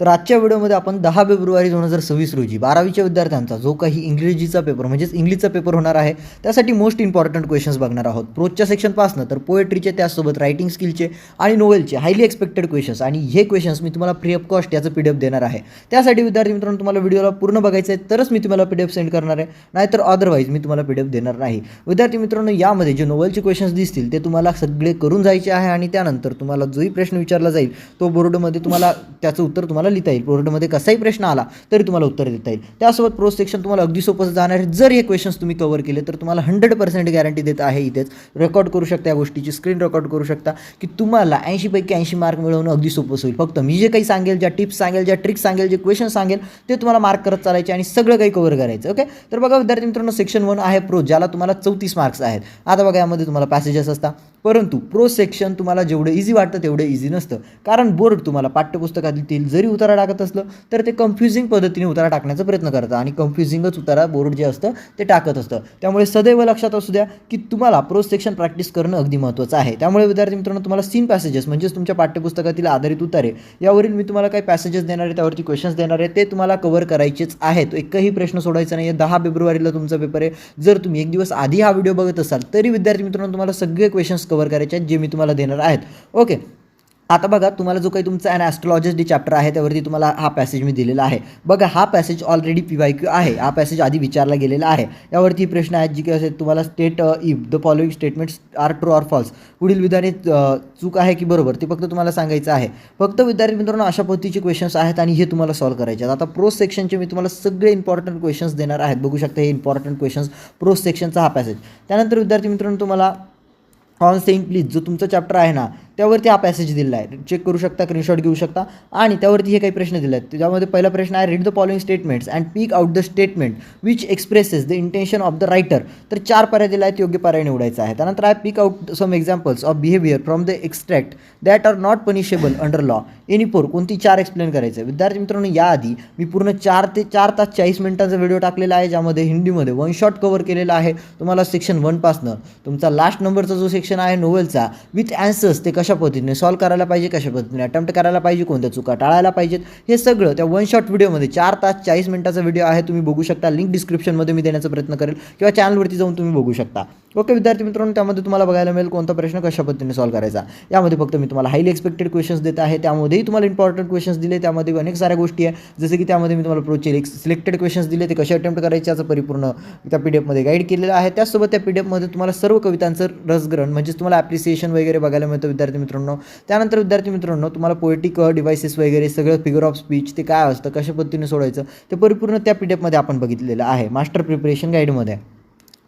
तर आजच्या व्हिडिओमध्ये आपण 10 फेब्रुवारी 2026 रोजी 12वीच्या विद्यार्थ्यांचा जो काही इंग्रजीचा पेपर म्हणजेच इंग्लिशचा पेपर होणार आहे त्यासाठी मोस्ट इम्पॉर्टंट क्वेश्चन्स बघणार आहोत. प्रोजच्या सेक्शनपासनं तर पोएट्रीचे, त्यासोबत रायटिंग स्किलचे आणि नोवेलचे हायली एक्सपेक्टेड क्वेश्चन्स, आणि हे क्वेश्चन्स मी तुम्हाला फ्री ऑफ कॉस्ट याचं PDF देणार आहे. त्यासाठी विद्यार्थी मित्रांनो तुम्हाला व्हिडिओला पूर्ण बघायचं आहे तरच मी तुम्हाला PDF सेंड करणार आहे, नाहीतर अदरवाईज मी तुम्हाला PDF देणार नाही. विद्यार्थी मित्रांनो यामध्ये जे नोवेलचे क्वेश्चन्स दिसतील ते तुम्हाला सगळे करून जायचे आहे आणि त्यानंतर तुम्हाला जोही प्रश्न विचारला जाईल तो बोर्डमध्ये तुम्हाला त्याचं उत्तर तुम्हाला लिहिता येईल. बोर्डमध्ये कसाही प्रश्न आला तरी तुम्हाला उत्तर देता येईल. त्यासोबत प्रोज सेक्शन तुम्हाला अगदी सोपं जाणार आहे. जर हे क्वेश्चन्स तुम्ही कव्हर केले तर तुम्हाला 100% गॅरंटी देत आहे. इथेच रेकॉर्ड करू शकता, या गोष्टीची स्क्रीन रेकॉर्ड करू शकता की तुम्हाला 80 पैकी 80 मार्क मिळवणं अगदी सोपं होईल. फक्त मी जे काही सांगेल, ज्या टिप्स सांगेल, ज्या ट्रिक्स सांगेल, जे क्वेश्चन सांगेल ते तुम्हाला मार्क करत चालायचे आणि सगळं काही कव्हर करायचं. ओके, तर बघा विद्यार्थी मित्रांनो, सेक्शन 1 आहे प्रोज, ज्याला तुम्हाला 34 मार्क्स आहेत. आता बघा यामध्ये तुम्हाला पॅसेजेस असतात, परंतु प्रोज सेक्शन तुम्हाला जेवढं इझी वाटतं तेवढं इझी नसतं, कारण बोर्ड तुम्हाला पाठ्यपुस्तकातील जरी उतारा टाकत असलं तर ते कन्फ्युजिंग पद्धतीने उतारा टाकण्याचा प्रयत्न करतं आणि कन्फ्युजिंगच उतारा बोर्ड जे असतं ते टाकत असतं. त्यामुळे सदैव लक्षात असू द्या की तुम्हाला प्रोज सेक्शन प्रॅक्टिस करणं अगदी महत्त्वाचं आहे. त्यामुळे विद्यार्थी मित्रांनो तुम्हाला सीन पॅसेजेस म्हणजेच तुमच्या पाठ्यपुस्तकातील आधारित उतारे यावरील मी तुम्हाला काही पॅसेजेस देणार आहे, त्यावरती क्वेश्चन्स देणार आहे, ते तुम्हाला कव्हर करायचेच आहेत. एकही प्रश्न सोडायचा नाही आहे. 10 फेब्रुवारीला तुमचा पेपर आहे. जर तुम्ही एक दिवस आधी हा व्हिडिओ बघत असाल तरी विद्यार्थी मित्रांनो तुम्हाला सगळे क्वेश्चन्स कव्हर करायचे आहेत जे मी तुम्हाला देणार आहेत. ओके, आता बघा तुम्हाला जो काही तुमचा ॲस्ट्रोलॉजी चॅप्टर आहे त्यावरती तुम्हाला हा पॅसेज मी दिलेला आहे. बघा हा पॅसेज ऑलरेडी PYQ आहे. हा पॅसेज आधी विचारला गेलेला आहे. यावरती प्रश्न आहेत जी काही असेल तुम्हाला state if the following statements are true or false, पुढील विधाने चूक आहे की बरोबर ते फक्त तुम्हाला सांगायचं आहे. फक्त विद्यार्थी मित्रांनो अशा पद्धतीचे क्वेश्चन्स आहेत आणि हे तुम्हाला सॉल्व्ह करायचे आहेत. आता प्रोज सेक्शनचे मी तुम्हाला सगळे इम्पॉर्टंट क्वेश्चन्स देणार आहेत. बघू शकता हे इम्पॉर्टंट क्वेश्चन्स प्रोज सेक्शनचा हा पॅसेज. त्यानंतर विद्यार्थी मित्रांनो तुम्हाला ऑन सेइंग प्लीज जो तुमचा चॅप्टर आहे ना त्यावरती हा पॅसेज दिलेला आहे. चेक करू शकता, स्क्रीनशॉट घेऊ शकता आणि त्यावरती हे काही प्रश्न दिले आहेत. त्यामध्ये पहिला प्रश्न आहे read the following statements and pick out the statement which expresses the intention of the writer. तर 4 पर्याय दिला आहेत, योग्य पर्याय निवडायचा आहे. त्यानंतर आहे pick out some examples of behaviour from the extract that are not punishable under law any four. कोणती 4 एक्सप्लेन करायचं आहे. विद्यार्थी मित्रांनो याआधी मी पूर्ण 4 तास 40 मिनिटांचा व्हिडिओ टाकलेला आहे, ज्यामध्ये हिंदीमध्ये 1 शॉट कव्हर केलेला आहे. तुम्हाला सेक्शन 1 पासनं तुमचा लास्ट नंबरचा जो सेक्शन आहे नोवेलचा विथ ॲन्सर्स ते कशा पद्धतीने सॉल्व करायला पाहिजे, कशा पद्धतीने अटेम्प्ट करायला पाहिजे, कोणत्या चुका टाळायला पाहिजेत, हे सगळं त्या 1 शॉट व्हिडिओमध्ये 4 तास 40 मिनिटाचा व्हिडिओ आहे. तुम्ही बघू शकता. लिंक डिस्क्रिप्शनमध्ये मी देण्याचा प्रयत्न करेल किंवा चॅनलवरती जाऊन तुम्ही बघू शकता. ओके विद्यार्थी मित्रांनो, त्यामध्ये तुम्हाला बघायला मिळेल कोणता प्रश्न कशा पद्धतीने सॉल्व करायचा. यामध्ये फक्त मी तुम्हाला हायली एक्सपेक्टेड क्वेश्चन्स देत आहे. त्यामध्येही तुम्हाला इम्पॉर्टंट क्वेश्चन्स दिले. त्यामध्ये अनेक साऱ्या गोष्टी आहे, जसे की त्यामध्ये मी तुम्हाला प्रोजचे सिलेक्टेड क्वेश्चन्स दिले, ते कसे अटेम्प्ट करायचे याचं परिपूर्ण त्या PDFमध्ये गाईड केलेलं आहे. त्याचसोबत त्या PDFमध्ये तुम्हाला सर्व कवितांचं रसग्रहण म्हणजेच तुम्हाला ॲप्रिसिएशन वगैरे बघायला मिळतं विद्यार्थी मित्रांनो. त्यानंतर विद्यार्थी मित्रांनो तुम्हाला पोएटिक डिव्हाइसेस वगैरे सगळं फिगर ऑफ स्पीच ते काय असतं, कशा पद्धतीने सोडायचं ते परिपूर्ण त्या PDFमध्ये आपण बघितलेलं आहे, मास्टर प्रिपरेशन गाईडमध्ये,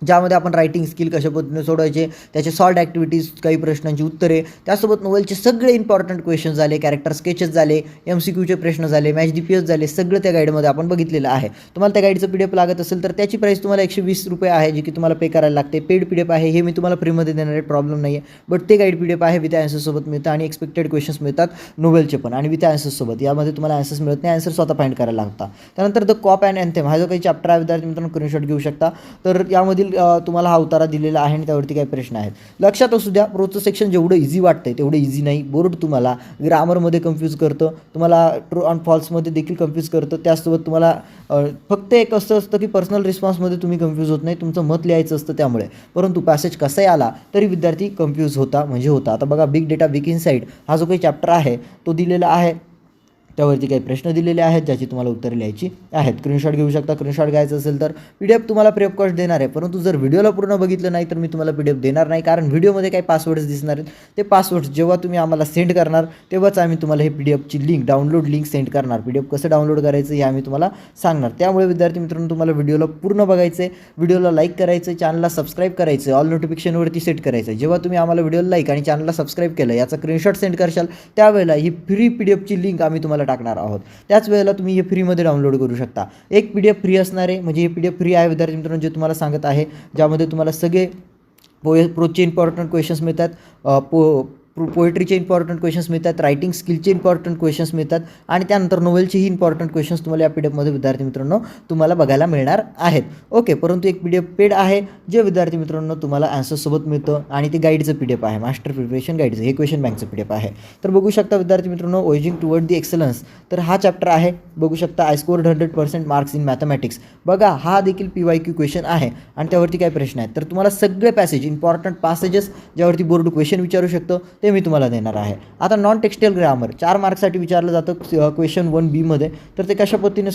ज्यामध्ये आपण रायटिंग स्किल कशा पद्धतीने सोडवायचे, त्याचे सॉल्ड ॲक्टिव्हिटीज, काही प्रश्नांची उत्तरे, त्यासोबत नोवेलचे सगळे इम्पॉर्टंट क्वेश्चन झाले, कॅरेक्टर स्केचेस झाले, MCQचे प्रश्न झाले, मॅच DPS झाले, सगळं त्या गाईडमध्ये आपण बघितलेलं आहे. तुम्हाला त्या गाईडचं PDF लागत असेल तर त्याची प्राईस तुम्हाला 120 रुपये आहे, जी की तुम्हाला पे करायला लागते. पेड PDF आहे, हे मी तुम्हाला फ्रीमध्ये देणार आहे, प्रॉब्लेम नाही आहे. बट ते गाईड PDF आहे, विथ ॲन्सर्ससोबत मिळतं आणि एक्सपेक्टेड क्वेश्चन्स मिळतात नोवेलचे पण, आणि विथ ॲन्सर्ससोबत. यामध्ये तुम्हाला ॲन्सर्स मिळत नाही, ॲन्सर स्वतः फाइंड करायला लागतात. त्यानंतर द कॉप अँड अँथेम हा जो काही चॅप्टर आहे विद्यार्थी मित्रांनो स्क्रीनशॉट घेऊ शकता. तर यामधील तुम्हाला हा उतारा दिलेला आहे आणि त्यावरती काही प्रश्न आहेत. लक्षात असू द्या प्रोजचं सेक्शन जेवढं इझी वाटतंय तेवढं इझी नाही. बोर्ड तुम्हाला ग्रामरमध्ये कन्फ्यूज करतं, तुम्हाला ट्रू अँड फॉल्समध्ये देखील कन्फ्यूज करतं. त्याचसोबत तुम्हाला फक्त एक असं असतं की पर्सनल रिस्पॉन्समध्ये तुम्ही कन्फ्यूज होत नाही, तुमचं मत लिहायचं असतं त्यामुळे. परंतु पॅसेज कसाही आला तरी विद्यार्थी कन्फ्यूज होता म्हणजे होता. आता बघा बिग डेटा वीक इनसाइट हा जो काही चॅप्टर आहे तो दिलेला आहे, त्यावरती काही प्रश्न दिलेले आहेत ज्याची तुम्हाला उत्तरे लिहायची आहेत. स्क्रीनशॉट घेऊ शकता. स्क्रीनशॉट घ्यायचं असेल तर PDF तुम्हाला फ्री ऑफ कॉस्ट देणार आहे, परंतु जर व्हिडिओला पूर्ण बघितलं नाही तर मी तुम्हाला PDF देणार नाही, कारण व्हिडिओमध्ये काही पासवर्ड्स दिसणार आहेत. ते पासवर्ड्स जेव्हा तुम्ही आम्हाला सेंड करणार तेव्हाच आम्ही तुम्हाला हे PDFची लिंक, डाउनलोड लिंक सेंड करणार. PDF कसं डाउनलोड करायचं हे आम्ही तुम्हाला सांगणार. त्यामुळे विद्यार्थी मित्रांनो तुम्हाला व्हिडिओला पूर्ण बघायचं आहे, व्हिडिओला लाईक करायचं आहे, चॅनलला सबस्क्राईब करायचं आहे, ऑल नोटिफिकेशनवरती सेट करायचं आहे. जेव्हा तुम्ही आम्हाला व्हिडिओला लाईक आणि चॅनलला सबस्क्राईब केलं याचा स्क्रीनशॉट सेंड करशाल त्यावेळेला ही फ्री PDFची लिंक आम्ही तुम्हाला टाकणार आहोत. त्याच वेळेला तुम्ही हे फ्रीमध्ये डाउनलोड करू शकता. एक PDF फ्री असणार आहे, म्हणजे हे PDF फ्री आहे विद्यार्थी मित्रांनो, जे तुम्हाला सांगत आहे, ज्यामध्ये तुम्हाला सगळे प्रोजचे इम्पॉर्टंट क्वेश्चन्स मिळतात. पोएट्रीचे इम्पॉर्टंट क्वेश्चन्स मिळतात, रायटिंग स्किलचे इम्पॉर्टंट क्वेश्चन्स मिळतात आणि त्यानंतर नोवेलचेही इम्पॉर्टंट क्वेश्चन्स तुम्हाला या PDF विद्यार्थी मित्रांनो तुम्हाला बघायला मिळणार आहेत. ओके, परंतु एक PDF पेड आहे जे विद्यार्थी मित्रांनो तुम्हाला आन्सरसोबत मिळतं आणि ते गाईडचं PDF आहे, मास्टर प्रिपरेशन गाईडचं, हे क्वेश्चन बँकचं PDF आहे. तर बघू शकता विद्यार्थी मित्रांनो, ओजिंग टुवर्ड दी एक्सलन्स, तर हा चॅप्टर आहे. बघू शकता I scored 100% marks in mathematics. बघा हा देखील PYQ क्वेश्चन आहे आणि त्यावरती काय प्रश्न आहेत, तर तुम्हाला सगळे पॅसेज, इम्पॉर्टंट पॅसेजेस ज्यावरती बोर्ड क्वेश्चन विचारू शकतो ते मी तुम्हाला देणार आहे. आता नॉन टेक्स्टाईल ग्रामर 4 मार्क्ससाठी विचारलं जातं क्वेश्चन 1B मध्ये, तर ते कशा पद्धतीने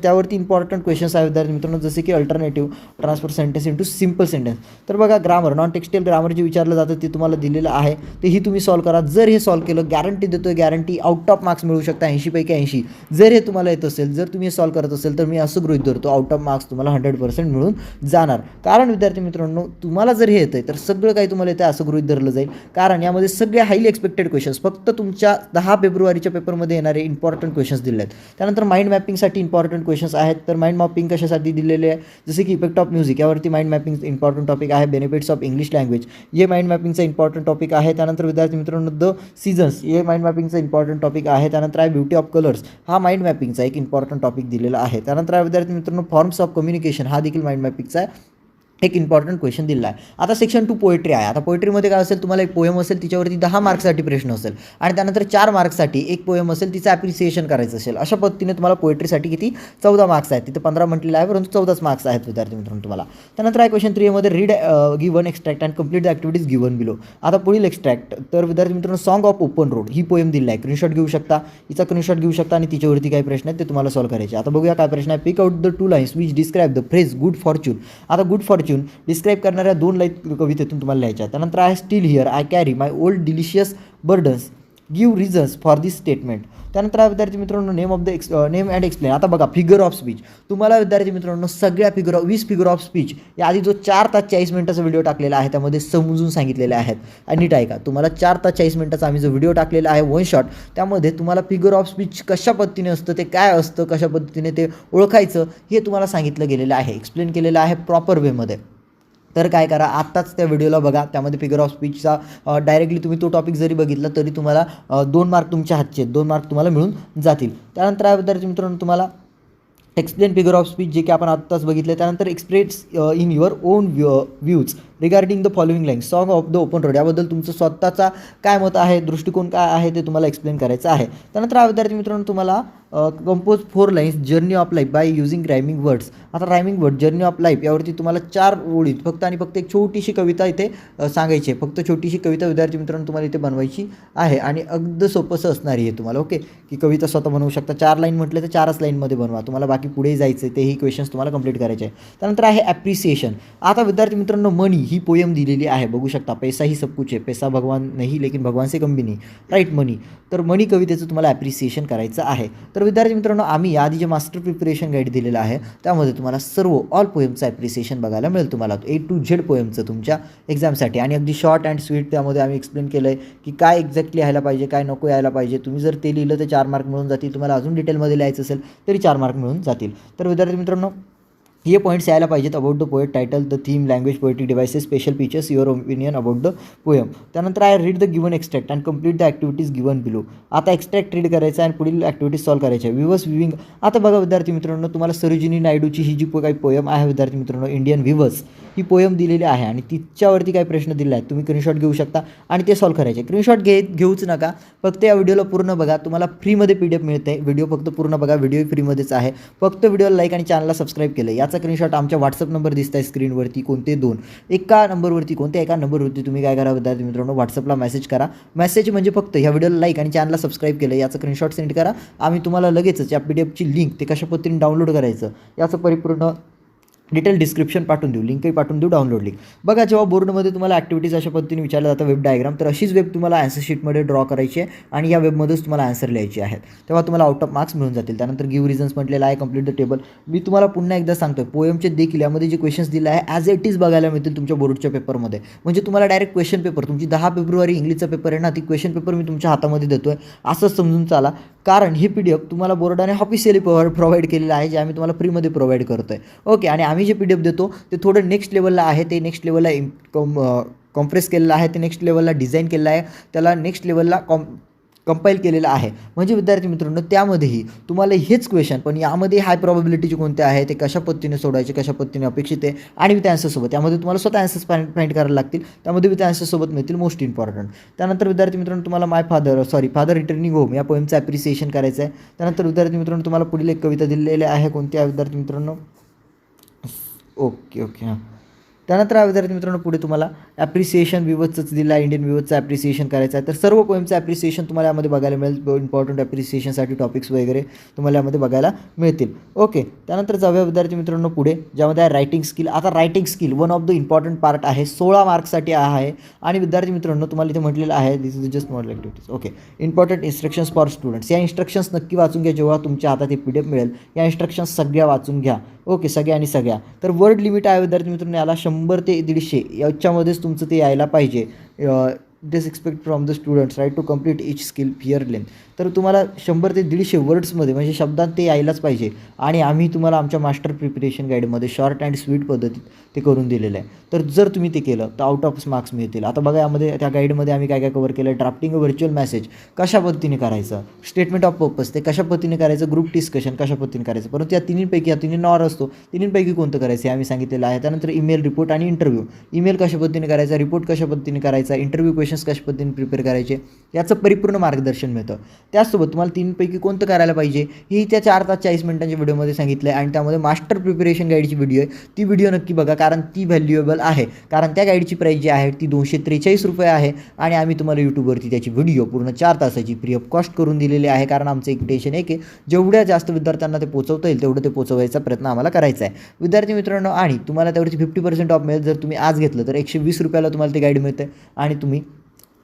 त्यावरती इम्पॉर्टंट क्वेश्चन्स आहे विद्यार्थी मित्रांनो, जसे की alternative, transfer sentence into simple sentence. तर बघा ग्रामर, नॉन टेक्स्टाईल ग्रामर जे विचारलं जातं ते तुम्हाला दिलेलं आहे, तेही तुम्ही सॉल्व करा. जर हे सॉल्व केलं, गॅरंटी देतोय, गॅरंटी आउट ऑफ मार्क्स मिळू शकता 80 पैकी 80. जर हे तुम्हाला येत असेल, जर तुम्ही हे सॉल्व करत असेल, तर मी असं गृहीत धरतो आउट ऑफ मार्क्स तुम्हाला 100% मिळून जाणार. कारण विद्यार्थी मित्रांनो तुम्हाला जर हे येतं तर सगळं काही तुम्हाला येतं असं गृहीत धरलं जाईल, कारण यामध्ये सगळे हायली एक्सपेक्टेड क्वेश्चन्स फक्त तुमच्या 10 फेब्रुवारीच्या पेपरमध्ये येणारे इम्पॉर्टंट क्वेश्चन्स दिले आहेत. त्यानंतर माइंड मॅपिंगसाठी इम्पॉर्टंट क्वेश्चन्स आहेत. तर माइंड मॅपिंग कशासाठी दिलेले आहे, जसे की इफेक्ट ऑफ म्युझिक, यावरती माइंड मॅपिंग इम्पॉर्टंट टॉपिक आहे. बेनिफिट्स ऑफ इंग्लिश लँग्वेज, हे माइंड मॅपिंगचा इम्पॉर्टंट टॉपिक आहे. त्यानंतर विद्यार्थी मित्रांनो द सीझन्स, हे माइंड मॅपिंगचा इम्पॉर्टंट टॉपिक आहे. त्यानंतर आहे ब्युटी ऑफ कलर्स, हा माइंड मॅपिंगचा एक इम्पॉर्टंट टॉपिक दिलेला आहे. त्यानंतर आहे विद्यार्थी मित्रांनो फॉर्म्स ऑफ कम्युनिकेशन, हा देखील माइंड मॅपिंगचा आहे, एक इम्पॉर्टंट क्वेश्चन दिला आहे. आता सेक्शन 2 पोएट्री आहे. आता पोएट्रीमध्ये काय असेल, तुम्हाला एक पोएम असेल तिच्यावरती 10 मार्क्ससाठी प्रश्न असेल आणि त्यानंतर 4 मार्क्ससाठी एक पोएम असेल तिचं ॲप्रिसिएशन करायचं असेल. अशा पद्धतीने तुम्हाला पोएट्रीसाठी किती 14 मार्क्स आहेत, तिथे 15 म्हटलेलं आहे परंतु 14 मार्क्स आहेत विद्यार्थी मित्रांनो तुम्हाला. त्यानंतर आहे क्वेश्चन 3 मध्ये read given extract and complete the activities given below. आता पुढील एक्स्ट्रॅक्ट, तर विद्यार्थी मित्रांनो song of open road he poem दिली आहे, स्क्रीनशॉट घेऊ शकता, हिचा स्क्रीनशॉट घेऊ शकता आणि तिच्यावरती काय प्रश्न आहेत ते तुम्हाला सॉल्व करायचे. आता बघूया काय प्रश्न आहे. Pick out the 2 lines which describe the phrase good fortune. आता गुड फॉर्च्यून डिस्क्राईब करणाऱ्या 2 लाईन कवितेतून तुम्हाला लिहायच्या. त्यानंतर आहे still here I carry my old delicious burdens, give reasons for this statement. त्यानंतर आहे विद्यार्थी मित्रांनो name of the name and explain. आता बघा फिगर ऑफ स्पीच, तुम्हाला विद्यार्थी मित्रांनो सगळ्या 20 फिगर ऑफ स्पीच या आधी जो 4 तास 40 मिनिटाचा व्हिडिओ टाकलेला आहे त्यामध्ये समजून सांगितलेले आहेत. आणि नीट ऐका, तुम्हाला 4 तास 40 मिनिटाचा आम्ही जो व्हिडिओ टाकलेला आहे वन शॉट, त्यामध्ये तुम्हाला फिगर ऑफ स्पीच कशा पद्धतीने असतं, ते काय असतं, कशा पद्धतीने ते ओळखायचं हे तुम्हाला सांगितलं गेलेलं आहे, एक्सप्लेन केलेलं आहे प्रॉपर वेमध्ये. तर काय करा, आत्ताच त्या व्हिडिओला बघा, त्यामध्ये फिगर ऑफ स्पीचचा डायरेक्टली तुम्ही तो टॉपिक जरी बघितला तरी तुम्हाला 2 मार्क तुमच्या हातचे, 2 मार्क तुम्हाला मिळून जातील. त्यानंतर आहे विद्यार्थी मित्रांनो तुम्हाला एक्सप्लेन फिगर ऑफ स्पीच, जे की आपण आत्ताच बघितलं. त्यानंतर express in your on views regarding the following line, song of the open road, याबद्दल तुमचं स्वतःचा काय मत आहे, दृष्टिकोन काय आहे ते तुम्हाला एक्सप्लेन करायचं आहे. त्यानंतर हा विद्यार्थी मित्रांनो तुम्हाला compose 4 lines journey of life by using rhyming words. आता rhyming word journey of life यावरती तुम्हाला 4 ओळीत फक्त आणि फक्त एक छोटीशी कविता इथे सांगायची आहे. फक्त छोटीशी कविता विद्यार्थी मित्रांनो तुम्हाला इथे बनवायची आहे आणि अगदी सोपंसं असणार आहे तुम्हाला. ओके, की कविता स्वतः बनवू शकता. 4 लाईन म्हटलं तर 4च लाईनमध्ये बनवा, तुम्हाला बाकी पुढे जायचं तेही क्वेश्चन्स तुम्हाला कंप्लीट करायचे आहे. त्यानंतर आहे ॲप्रिसिएशन. आता विद्यार्थी मित्रांनो मनी ही पोयम दिलेली आहे, बघू शकता. पैसा ही सब कुछ है, पैसा भगवान नाही लेकिन भगवान से कम भी नहीं, राईट मनी. तर मनी कवितेचं तुम्हाला ॲप्रिसिएशन करायचं आहे. तर विद्यार्थी मित्रांनो आम्ही आधी जे मास्टर प्रिपरेशन गाईड दिलेलं आहे त्यामध्ये तुम्हाला सर्व ऑल पोएमचं ॲप्रिसिएशन बघायला मिळेल तुम्हाला, A to Z पोएमचं तुमच्या एक्झामसाठी. आणि अगदी शॉर्ट अँड स्वीट त्यामध्ये आम्ही एक्सप्लेन केलं आहे की काय एक्झॅक्टली यायला पाहिजे, काय नको यायला पाहिजे. तुम्ही जर ते लिहिलं तर 4 मार्क मिळून जातील, तुम्हाला अजून डिटेलमध्ये लिहायचं असेल तरी 4 मार्क मिळून जातील. तर विद्यार्थी मित्रांनो हे पॉईंट्स यायला पाहिजेत. About the poet, title, the theme, language, poetry devices, special features, your opinion about the poem. त्यानंतर आहे read the given extract and complete the activities given below. आता एक्स्ट्रॅक्ट रीड करायचं आणि पुढील ॲक्टिव्हिटीज सॉल्व करायच्या. Weavers viewing. आता बघा विद्यार्थी मित्रांनो तुम्हाला सरोजिनी नायडूची ही जी काही पोएम आहे विद्यार्थी मित्रांनो, इंडियन विवर्स, ही पोएम दिलेली आहे आणि तिच्यावरती काही प्रश्न दिले आहेत. तुम्ही स्क्रीनशॉट घेऊ शकता आणि ते सॉल्व करायचे. स्क्रीनशॉट घेऊच नका, फक्त या व्हिडिओला पूर्ण बघा. तुम्हाला फ्रीमध्ये PDF मिळते. व्हिडिओ फक्त पूर्ण बघा, व्हिडिओ फ्रीमध्येच आहे. फक्त व्हिडिओला लाईक आणि चॅनलला सबस्क्राईब केलं याचा स्क्रीनशॉट आमच्या व्हॉट्सअप नंबर दिसत आहे स्क्रीनवरती, कोणते 2 एका नंबरवरती, कोणत्या एका नंबरवरती तुम्ही काय करा विद्यार्थी मित्रांनो व्हॉट्सअपला मेसेज करा. मेसेज म्हणजे फक्त ह्या व्हिडिओला लाईक आणि चॅनलला सबस्क्राईब केलं याचं स्क्रीनशॉट सेंड करा. आम्ही तुम्हाला लगेचच या PDFची लिंक ते कशा पद्धतीने डाउनलोड करायचं याचं परिपूर्ण डिटेल डिस्क्रिप्शन पाठवून देऊ, लिंकही पाठवून देऊ, डाउनलोड लिंक. बघा जेव्हा बोर्डमध्ये तुम्हाला ॲक्टिव्हिटीज अशा पद्धतीने विचारलं जातं वेब डायग्राम, तर अशीच वेब तुम्हाला आन्सर शीटमध्ये ड्रॉ करायची आहे आणि या वेबमध्येच तुम्हाला आन्सर लिहायचे आहेत, तेव्हा तुम्हाला आउट ऑफ मार्क्स मिळून जातील. त्यानंतर गिव्ह रिझन्स म्हटलेलं आहे, कंप्लीट द टेबल. मी तुम्हाला पुन्हा एकदा सांगतो पोएमचे देखील यामध्ये जे क्वेश्चन्स दिले आहे ॲज इट इज बघायला मिळतील तुमच्या बोर्डच्या पेपरमध्ये. म्हणजे तुम्हाला डायरेक्ट क्वेश्चन पेपर, तुमची 10 फेब्रुवारी इंग्लिशचा पेपर आहे ना, ती क्वेश्चन पेपर मी तुमच्या हातामध्ये देतो आहे असंच समजून चाला. कारण हे PDF तुम्हाला बोर्डाने ऑफिशियली प्रोव्हाइड केलेलं आहे, जे आम्ही तुम्हाला फ्रीमध्ये प्रोव्हाइड करतो आहे. ओके, आणि आम्ही जे PDF देतो ते थोडं नेक्स्ट लेवलला आहे, ते नेक्स्ट लेवलला कॉम्प्रेस केलेलं आहे, ते नेक्स्ट लेवलला डिझाईन केलेलं आहे, त्याला नेक्स्ट लेवलला कंपाईल केलेलं आहे. म्हणजे विद्यार्थी मित्रांनो त्यामध्येही तुम्हाला हेच क्वेश्चन, पण यामध्ये हाय प्रॉबिलिटीचे कोणते आहे, ते कशा पद्धतीने सोडायचे, कशा पद्धतीने अपेक्षित आहे आणि विथ आन्सरसोबत, त्यामध्ये तुम्हाला स्वतः आन्सर्स फाइंड करायला लागतील, त्यामध्ये विथ आन्सरसोबत मिळतील मोस्ट इम्पॉर्टंट. त्यानंतर विद्यार्थी मित्रांनो तुम्हाला फादर रिटर्निंग होम या पोएमचं ॲप्रिसिएशन करायचं आहे. त्यानंतर विद्यार्थी मित्रांनो तुम्हाला पुढील एक कविता दिलेली आहे, कोणती आहे विद्यार्थी मित्रांनो, ओके हां. त्यानंतर विद्यार्थी मित्रांनो पुढे तुम्हाला ॲप्रिसिएशन विवचच दिला आहे, इंडियन विवचचं ॲप्रिसिएशन करायचं आहे. तर सर्व पोएमचं ॲप्रिसिएशन तुम्हाला यामध्ये बघायला मिळेल, इम्पॉर्टंट ॲप्रिसिएशनसाठी टॉपिक्स वगैरे तुम्हाला यामध्ये बघायला मिळतील. ओके, त्यानंतर जाऊया विद्यार्थी मित्रांनो पुढे, ज्यामध्ये आहे रायटिंग स्किल. आता writing skill one of the important part आहे, 16 मार्क्ससाठी आहे. आणि विद्यार्थी मित्रांनो तुम्हाला इथे म्हटलेलं आहे this is just model activities. Okay, important instructions for students. या इन्स्ट्रक्शन्स नक्की वाचून घ्या, जेव्हा तुमच्या हातात हे PDF मिळेल या इन्स्ट्रक्शन्स सगळ्या वाचून घ्या. ओके, सगळ्या. तर वर्ड लिमिट आहे विद्यार्थी मित्रांनो याला 100 ते 150 याच्यामध्येच तुमचं ते यायला पाहिजे. This expect from the students write to complete each skill fair length. तर तुम्हाला 100 ते 150 वर्ड्समध्ये म्हणजे शब्दात ते यायलाच पाहिजे. आणि आम्ही तुम्हाला आमच्या मास्टर प्रिपरेशन गाईडमध्ये शॉर्ट अँड स्वीट पद्धतीत ते करून दिलेलं आहे. तर जर तुम्ही ते केलं तर आउट ऑफ मार्क्स मिळतील. आता बघा यामध्ये त्या गाईडमध्ये आम्ही काय कव्हर केलं, ड्राफ्टिंग व्हर्च्युअल मेसेज कशा पद्धतीने करायचं, स्टेटमेंट ऑफ पर्पज ते कशा पद्धतीने करायचं, ग्रुप डिस्कशन कशा पद्धतीने करायचं. परंतु या तिन्हींपैकी नॉर असतो, तिन्हींपैकी कोणतं करायचं हे आम्ही सांगितलेलं आहे. त्यानंतर ईमेल, रिपोर्ट आणि इंटरव्ह्यू. ईमेल कशा पद्धतीने करायचा, रिपोर्ट कशा पद्धतीने करायचा, इंटरव्ह्यू क्वेश्चन्स कशा पद्धतीने प्रिपेअर करायचे याचं परिपूर्ण मार्गदर्शन मिळतं. त्याचसोबत तुम्हाला तीनपैकी कोणतं करायला पाहिजे हे त्या 4 तास 40 मिनिटांच्या व्हिडिओमध्ये सांगितलं आहे. आणि त्यामध्ये मास्टर प्रिपरेशन गाईडची व्हिडिओ आहे, ती व्हिडिओ नक्की बघा, कारण ती व्हॅल्युएबल आहे. कारण त्या गाईडची प्राईस जी आहे ती ₹243 आहे. आणि आम्ही तुम्हाला यूट्यूबवरती त्याची व्हिडिओ पूर्ण 4 तासाची फ्री ऑफ कॉस्ट करून दिलेली आहे. कारण आमचं एक टेन्शन आहे की जेवढ्या जास्त विद्यार्थ्यांना ते पोहोचवता येईल तेवढं ते पोहोचवायचा प्रयत्न आम्हाला करायचा आहे विद्यार्थी मित्रांनो. आणि तुम्हाला त्यावरती 50% ऑफ मिळेल. जर तुम्ही आज घेतलं तर ₹120 तुम्हाला ते गाईड मिळतं आणि तुम्ही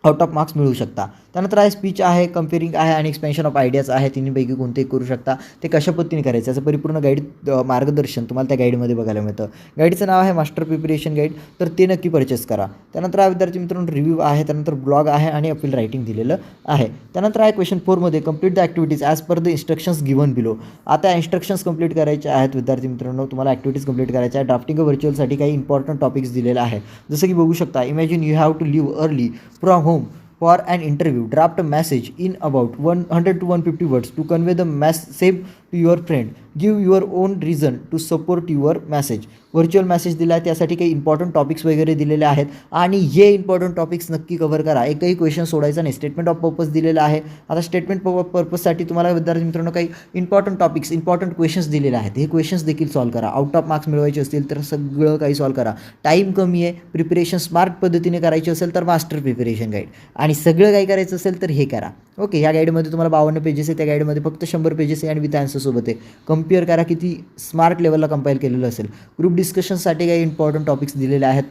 आउट ऑफ मार्क्स मिळू शकता. त्यानंतर आहे स्पीच आहे, कंपेअरिंग आहे आणि एक्सपेन्शन ऑफ आयडियाज आहे. तिन्हीपैकी कोणतेही करू शकता. ते कशा पद्धतीने करायचं याचं परिपूर्ण गाईड मार्गदर्शन तुम्हाला त्या गाईडमध्ये बघायला मिळतं. गाईडचं नाव आहे मास्टर प्रिपरेशन गाईड, तर ते नक्की परचेस करा. त्यानंतर आहे विद्यार्थी मित्रांनो रिव्ह्यू आहे, त्यानंतर ब्लॉग आहे आणि अपील रायटिंग दिलेलं आहे. त्यानंतर आहे क्वेश्चन 4मध्ये complete the activities as per the instructions given below. आता इन्स्ट्रक्शन्स कंप्लीट करायचे आहेत विद्यार्थी मित्रांनो, तुम्हाला ॲक्टिव्हिटीज कंप्लीट करायच्या आहे. ड्राफ्टिंग व्हर्च्युअलसाठी काही इम्पॉर्टंट टॉपिक्स दिलेलं आहे. जसं की बघू शकता, imagine you have to leave early from home for an interview. Draft a message in about 100 to 150 words to convey the same to your friend. Give your own reason to support your message. Virtual message दिला आहे, त्यासाठी काही important topics वगैरे दिलेले आहेत आणि हे important topics नक्की कव्हर करा. एकही क्वेश्चन सोडायचा नाही. स्टेटमेंट ऑफ पर्पज दिलेला आहे. आता स्टेटमेंट ऑफ पर्पजसाठी तुम्हाला विद्यार्थी मित्रांनो काही इम्पॉर्टंट टॉपिक्स, इम्पॉर्टंट क्वेश्चन्स दिलेले आहेत. हे क्वेश्चन्स देखील सॉल्व करा. आउट ऑफ मार्क्स मिळवायचे असतील तर सगळं काही सॉल्व करा. टाईम कमी आहे, प्रिपरेशन स्मार्ट पद्धतीने करायची असेल तर मास्टर प्रिपरेशन गाईड, आणि सगळं काही करायचं असेल तर हे करा. ओके, ह्या गाईडमध्ये तुम्हाला 52 पेजेस आहे, त्या गाईडमध्ये फक्त 100 पेजेस आहे आणि विथ आन्सरसोबत आहे. कम्पेअर करा किती स्मार्ट लेवलला कंपाईल केलेलं असेल. ग्रुप डिस्कशनसाठी काही इम्पॉर्टंट टॉपिक्स दिलेले आहेत,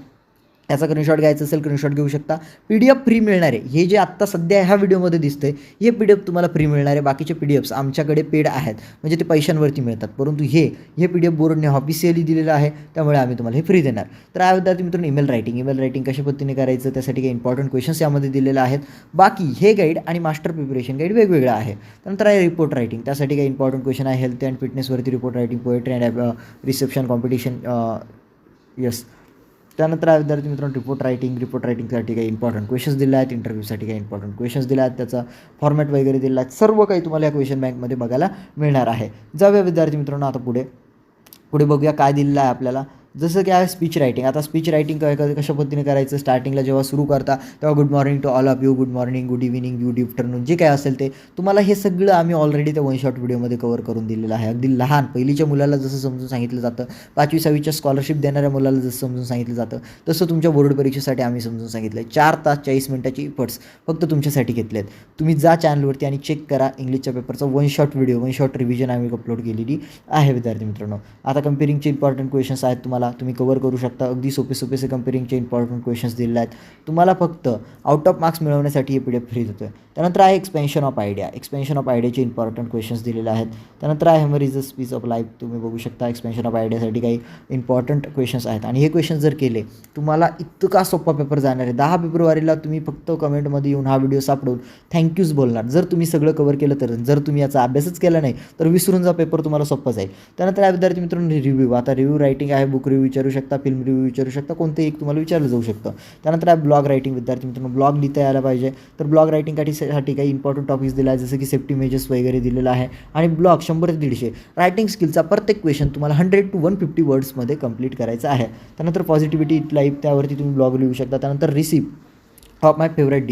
त्याचा स्क्रीनशॉट घ्यायचा असेल स्क्रीनशॉट घेऊ शकता. PDF फ्री मिळणार आहे. हे जे आत्ता सध्या ह्या व्हिडिओमध्ये दिसतंय हे PDF तुम्हाला फ्री मिळणार आहे. बाकीचे PDFs आमच्याकडे पेड आहेत, म्हणजे ते पैशांवरती मिळतात. परंतु हे PDF बोर्डने ऑफिशियली दिलेलं आहे, त्यामुळे आम्ही तुम्हाला हे फ्री देणार. तर या विद्यार्थी मित्रांनो ईमेल रायटिंग कशा पद्धतीने करायचं त्यासाठी काही इम्पॉर्टंट क्वेश्चन्स यामध्ये दिलेले आहेत. बाकी हे गाईड आणि मास्टर प्रिपरेशन गाईड वेगवेगळं आहे. त्यानंतर आहे रिपोर्ट रायटिंग, त्यासाठी काही इम्पॉर्टंट क्वेश्चन आहे. हेल्थ अँड फिटनेसवरती report writing, poetry and reception competition, yes. त्यानंतर आहे विद्यार्थी मित्रांनो रिपोर्ट रायटिंगसाठी काही इम्पॉर्टंट क्वेश्चन्स दिले आहेत. इंटरव्ह्यूसाठी काही इम्पॉर्टंट क्वेश्चन्स दिले आहेत, त्याचा फॉर्मॅट वगैरे दिला आहे. सर्व काही तुम्हाला या क्वेश्चन बँकमध्ये बघायला मिळणार आहे. जाऊया विद्यार्थी मित्रांनो आता पुढे बघूया काय दिलेलं आहे आपल्याला. जसं की आहे स्पीच रायटिंग. आता स्पीच रायटिंग कशा पद्धतीने करायचं, स्टार्टिंगला जेव्हा सुरू करता तेव्हा good morning to all of you, good morning, good evening, good afternoon, जे काय असेल ते तुम्हाला हे सगळं आम्ही ऑलरेडी त्या 1 शॉट व्हिडिओमध्ये कव्हर करून दिलेलं आहे. अगदी लहान पहिलीच्या मुलाला जसं समजून सांगितलं जातं, 5वी 6वीच्या स्कॉलरशिप देणाऱ्या मुलाला जसं समजून सांगितलं जातं, तसं तुमच्या बोर्ड परीक्षेसाठी आम्ही समजून सांगितलं आहे. 4 तास 40 मिनिटाची इफर्ट्स फक्त तुमच्यासाठी घेतले आहेत. तुम्ही जा चॅनलवरती आणि चेक करा. इंग्लिशच्या पेपरचा 1 शॉट व्हिडिओ, 1 शॉट रिव्हिजन आम्ही अपलोड केलेली आहे विद्यार्थी मित्रांनो. आता कम्पेअरिंगचे इम्पॉर्टंट क्वेश्चन्स आहेत, तुम्ही कव्हर करू शकता. अगदी सोपे कम्पेअरिंगचे इम्पॉर्टंट क्वेश्चन्स दिलेले आहेत. तुम्हाला फक्त आउट ऑफ मार्क्स मिळवण्यासाठी हे PDF फ्री देतो आहे. त्यानंतर आहे एक्सपेन्शन ऑफ आयडियाचे इम्पॉर्टंट क्वेश्चन्स दिलेले आहेत. त्यानंतर आहे हमर is a speech of life, तुम्ही बघू शकता. एक्सपेन्शन ऑफ आयडियासाठी काही इम्पॉर्टंट क्वेश्चन्स आहेत आणि हे क्वेश्चन्स जर केले तुम्हाला इतका सोपा पेपर जाणार आहे. 10 फेब्रुवारीला तुम्ही फक्त कमेंटमध्ये येऊन हा व्हिडिओ सापडून थँक्यूज बोलणार जर तुम्ही सगळं कव्हर केलं तर. जर तुम्ही याचा अभ्यासच केला नाही तर विसरून जा, पेपर तुम्हाला सोपा जाईल. त्यानंतर आहे विद्यार्थी मित्रांनो रिव्ह्यू. आता रिव्ह्यू रायटिंग आहे, बुक रिव्ह्यू विचारू शकता, फिल्म रिव्ह्यू विचारू शकता, कोणतेही एक तुम्हाला विचारलं जाऊ शकतं. त्यानंतर आहे ब्लॉग रायटिंग. विद्यार्थी मित्रांनो ब्लॉग लिहिता यायला पाहिजे, तर ब्लॉग रायटिंगसाठी काही इम्पॉर्टंट टॉपिक्स दिला आहे, जसं की सेफ्टी मेजर्स वगैरे दिलेलं आहे. आणि ब्लॉग 100 ते 150 रायटिंग स्किलचा प्रत्येक क्वेश्चन तुम्हाला 100 to 150 वर्ड्समध्ये कंप्लीट करायचा आहे. त्यानंतर पॉझिटिव्हिटी लाईफ, त्यावरती तुम्ही ब्लॉग लिहू शकता. त्यानंतर recipe of my favourite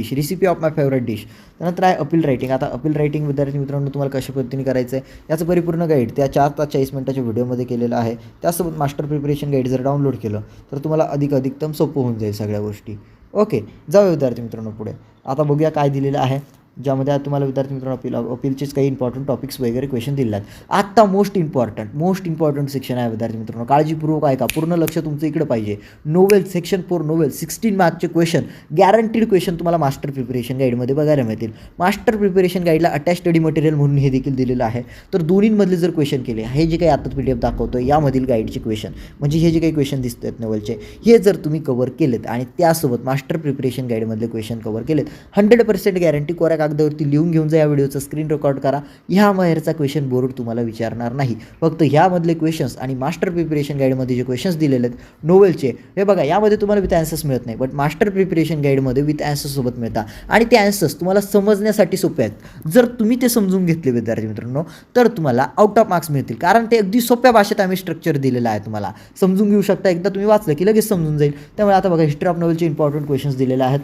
dish. त्यानंतर आहे अपील रायटिंग. आता अपील रायटिंग विद्यार्थी मित्रांनो तुम्हाला कशा पद्धतीने करायचं आहे याचं परिपूर्ण गाईड त्या 4 तास 40 मिनिटाच्या व्हिडिओमध्ये केलेलं आहे. त्यासोबत मास्टर प्रिपरेशन गाईड जर डाउनलोड केलं तर तुम्हाला अधिकतम सोपं होऊन जाईल सगळ्या गोष्टी. ओके, जाऊया विद्यार्थी मित्रांनो पुढे. आता बघूया काय दिलेलं आहे, ज्यामध्ये आज तुम्हाला विद्यार्थी मित्रांनो अपीलचेच काही इम्पॉर्टंट टॉपिक्स वगैरे क्वेश्चन दिले आहेत. आत्ता मोस्ट इम्पॉर्टंट सेक्शन आहे विद्यार्थी मित्रांनो, काळजीपूर्वक ऐका, पूर्ण लक्ष तुमचं इकडे पाहिजे. नोवेल सेक्शन 4 नोवेल 16 मार्कचे क्वेश्चन, गॅरंटीड क्वेश्चन तुम्हाला मास्टर प्रिपरेशन गाईडमध्ये बघायला मिळतील. मास्टर प्रिपरेशन गाईडला अटॅच स्टडी मटेरियल म्हणून हे देखील दिलेलं आहे. तर दोन्हींमधले जर क्वेश्चन केले, हे जे काही आता PDF दाखवतो यामधील गाईडचे क्वेश्चन, म्हणजे हे जे काही क्वेश्चन दिसत आहेत नोवेलचे, हे जर तुम्ही कव्हर केलेत आणि त्यासोबत मास्टर प्रिपरेशन गाईडमधले क्वेश्चन कव्हर केलेत, 100% गॅरंटी कोऱ्या कागदावरती लिहून घेऊन जा, या व्हिडिओचा स्क्रीन रेकॉर्ड करा. ह्या बाहेरचा क्वेश्चन बोर्ड तुम्हाला विचारणार नाही. फक्त ह्यामधले क्वेश्चन्स आणि मास्टर प्रिपरेशन गाईडमध्ये जे क्वेश्चन्स दिलेले आहेत नोवेलचे, हे बघा यामध्ये तुम्हाला विथ ॲन्सर्स मिळत नाही, बट मास्टर प्रिपरेशन गाईडमध्ये विथ ॲन्सर्ससोबत मिळतात. आणि ते ॲन्सर्स तुम्हाला समजण्यासाठी सोपे आहेत. जर तुम्ही ते समजून घेतले विद्यार्थी मित्रांनो तर तुम्हाला आउट ऑफ मार्क्स मिळतील, कारण ते अगदी सोप्या भाषेत आम्ही स्ट्रक्चर दिलेलं आहे. तुम्हाला समजून घेऊ शकता, एकदा तुम्ही वाचलं की लगेच समजून जाईल. त्यामुळे आता बघा हिस्ट्री ऑफ नोवेलचे इम्पॉर्टंट क्वेश्चन्स दिलेले आहेत.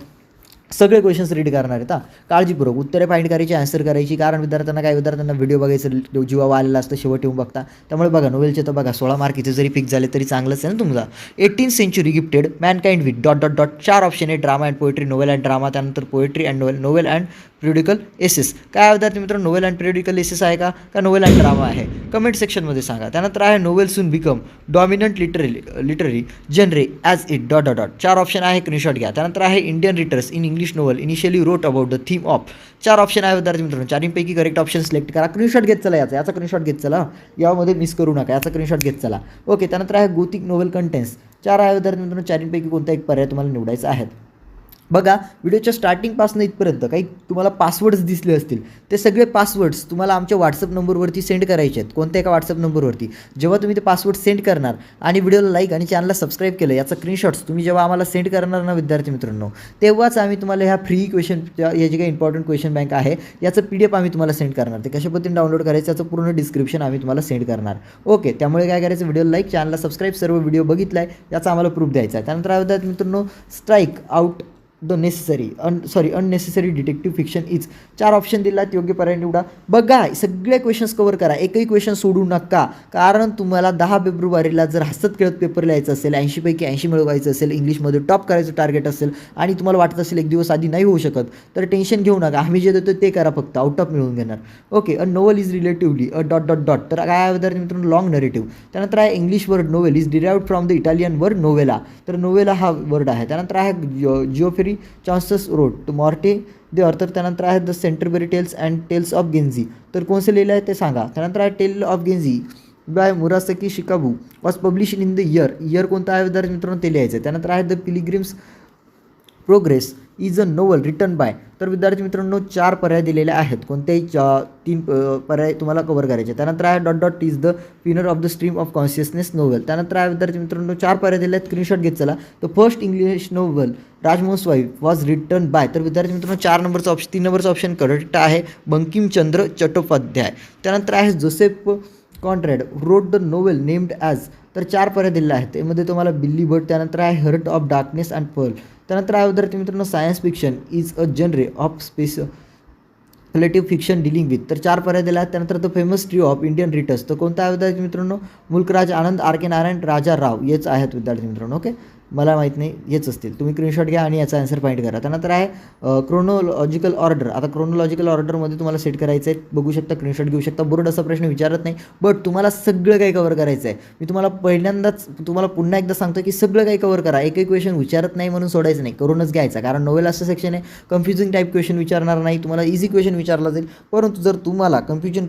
सगळे क्वेश्चन्स रीड करणार आहेत. काळजीपूर्वक उत्तरे फाइंड करायची, आन्सर करायची, कारण विद्यार्थ्यांना व्हिडिओ बघायचं जीवावर आलेला असतं, शेवट येऊन बघता. त्यामुळे बघा नोवेलचे तर बघा 16 मार्क इथे जरी फिक्स झाले तरी चांगलंच आहे ना तुमचा. 18th century gifted mankind with ... 4 option आहे, drama and poetry, novel and drama, त्यानंतर poetry and novel and periodical essays. काय विद्यार्थी मित्रांनो, नोवेल अँड पिरियडिकल एसेस आहे का नोवेल अँड ड्रामा आहे? कमेंट सेक्शनमध्ये सांगा. त्यानंतर आहे novel soon become dominant literary genre as it ... 4 option आहे, स्क्रीनशॉट घ्या. त्यानंतर आहे Indian writers in English novel initially wrote about the theme of. 4 option आहे विद्यार्थी मित्रांनो, 4पैकी करेक्ट ऑप्शन सिलेक्ट करा. स्क्रीनशॉट घेत चला, याचा स्क्रीनशॉट घेत चला, यामध्ये मिस करू नका, याचा स्क्रीनशॉट घेत चला. ओके, त्यानंतर आहे गोथिक नोवेल कंटेंट्स. 4 आहे विद्यार्थी मित्रांनो, 4पैकी कोणता एक पर्याय तुम्हाला निवडायचा आहे. बघा व्हिडिओच्या स्टार्टिंगपासून इथपर्यंत काही तुम्हाला पासवर्ड्स दिसले असतील, ते सगळे पासवर्ड्स तुम्हाला आमच्या व्हॉट्सअप नंबरवरती सेंड करायचे आहेत. कोणत्या एका व्हॉट्सअप नंबरवरती जेव्हा तुम्ही ते पासवर्ड सेंड करणार आणि व्हिडिओला लाईक आणि चॅनलला सबस्क्राईब केलं, याचा स्क्रीनशॉट्स तुम्ही जेव्हा आम्हाला सेंड करणार ना विद्यार्थी मित्रांनो, तेव्हाच आम्ही तुम्हाला ह्या फ्री क्वेश्चनच्या हे जे काही इम्पॉर्टंट क्वेश्चन बँक आहे याचं PDF आम्ही तुम्हाला सेंड करणार. ते कशा पद्धतीने डाउनलोड करायचं याचं पूर्ण डिस्क्रिप्शन आम्ही तुम्हाला सेंड करणार. ओके, त्यामुळे काय करायचं, व्हिडिओला लाईक, चॅनलला सबस्क्राईब, सर्व व्हिडिओ बघितला आहे याचा आम्हाला प्रूफ द्यायचा आहे. त्यानंतर विद्यार्थी मित्रांनो strike out the unnecessary detective fiction is. 4 option दिलात, योग्य पर्याय निवडा. बघा सगळे क्वेश्चन्स कव्हर करा, एकही क्वेश्चन सोडू नका, कारण तुम्हाला 10 फेब्रुवारीला जर हसत खेळत पेपर लिहायचं असेल, 80पैकी 80 मिळवायचं असेल, इंग्लिशमध्ये टॉप करायचं टार्गेट असेल आणि तुम्हाला वाटत असेल एक दिवस आधी नाही होऊ शकत, तर टेन्शन घेऊ नका, आम्ही जे देतो ते करा, फक्त आउट ऑफ मिळवून घेणार. Okay, a novel is relatively ... तर काय आहे विद्यार्थी मित्रांनो, लॉंग नरेटिव्ह. त्यानंतर आहे English word novel is derived from the Italian word novella. तर नोवेला हा वर्ड आहे. त्यानंतर आहे Geoffrey Chaucer's road to Morte d'Arthur. त्यानंतर आहे the Canterbury Tales of Genji. तर कोणचं लिहिलं आहे ते सांगा. त्यानंतर आहे tale of Genji by Murasaki Shikibu was publish in the year कोणता आहे विद्यार्थी मित्रांनो, ते लिहायचं. त्यानंतर आहे the Pilgrim's Progress is a novel written bye. तर विद्यार्थी मित्रांनो 4 पर्याय दिलेले आहेत, कोणत्याही 3 पर्याय तुम्हाला कव्हर करायचे. त्यानंतर आहे ... is the winner of the stream of consciousness novel. त्यानंतर आहे विद्यार्थी मित्रांनो 4 पर्याय दिले आहेत, स्क्रीनशॉट घेत चला. The first English novel Rajmohan's wife was written by. तर विद्यार्थी मित्रांनो 3 नंबरचा ऑप्शन करेक्ट आहे, बंकिमचंद्र चट्टोपाध्याय. त्यानंतर आहे Joseph Conrad wrote the novel named as. तर 4 पर्याय दिले आहेत, त्यामध्ये तुम्हाला बिल्ली बर्ड. त्यानंतर आहे Heart of Darkness and Pearl. त्यानंतर आहे विद्यार्थी मित्रांनो science fiction is a genre of speculative fiction dealing with. तर 4 पर्याय दिले आहेत. त्यानंतर the famous trio of Indian writers. तर कोणता आहे विद्यार्थी मित्रांनो, मुल्कराज आनंद, R.K. नारायण, राजा राव हेच आहेत विद्यार्थी मित्रांनो. ओके, मला माहीत नाही हेच असतील, तुम्ही स्क्रीनशॉट घ्या आणि याचा आन्सर फाइंड करा. त्यानंतर आहे क्रोनोलॉजिकल ऑर्डर. आता क्रोनोलॉजिकल ऑर्डरमध्ये तुम्हाला सेट करायचं आहे, बघू शकता, स्क्रीनशॉट घेऊ शकता. बोर्ड असा प्रश्न विचारत नाही, बट तुम्हाला सगळं काही कव्हर करायचं आहे. मी तुम्हाला पुन्हा एकदा सांगतो की सगळं काही कव्हर करा, एकही क्वेश्चन विचारत नाही म्हणून सोडायचं नाही, करूनच घ्यायचा. कारण नोवेल असं सेक्शन आहे, कन्फ्युजिंग टाईप क्वेश्चन विचारणार नाही, तुम्हाला इझी क्वेश्चन विचारला जाईल. परंतु जर तुम्हाला कन्फ्युजिंग